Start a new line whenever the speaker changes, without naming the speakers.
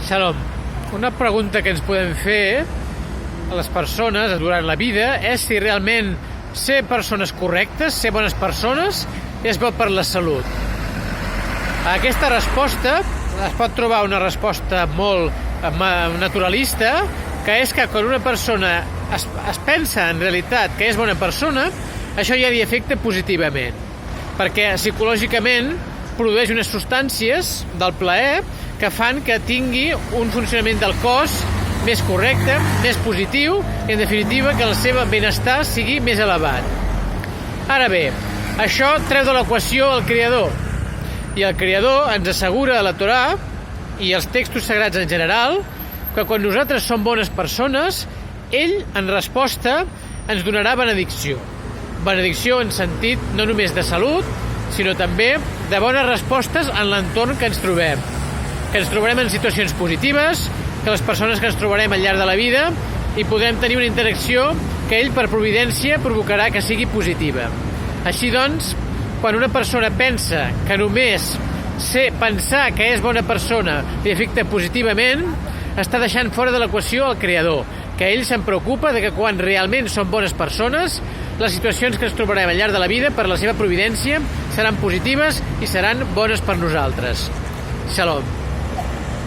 Shalom, una pregunta que ens podem fer a les persones durant la vida és si realment ser persones correctes, ser bones persones, és bo per la salut. A aquesta resposta es pot trobar una resposta molt naturalista, que és que quan una persona es pensa en realitat que és bona persona, això ja li afecta positivament, perquè psicològicament produeix unes substàncies del plaer que fan que tingui un funcionament del cos més correcte, més positiu i, en definitiva, que el seu benestar sigui més elevat. Ara bé, això treu de l'equació el Creador, i el Creador ens assegura a la Torà i els textos sagrats en general que quan nosaltres som bones persones, ell, en resposta, ens donarà benedicció. Benedicció en sentit no només de salut, sinó també de bones respostes en l'entorn que ens trobem. Que ens trobarem en situacions positives, que les persones que ens trobarem al llarg de la vida i podrem tenir una interacció que ell, per providència, provocarà que sigui positiva. Així doncs, quan una persona pensa que només pensar que és bona persona li afecta positivament, està deixant fora de l'equació el Creador, que ell se'n preocupa de que quan realment som bones persones, les situacions que ens trobarem al llarg de la vida, per la seva providència, seran positives i seran bones per nosaltres. Shalom.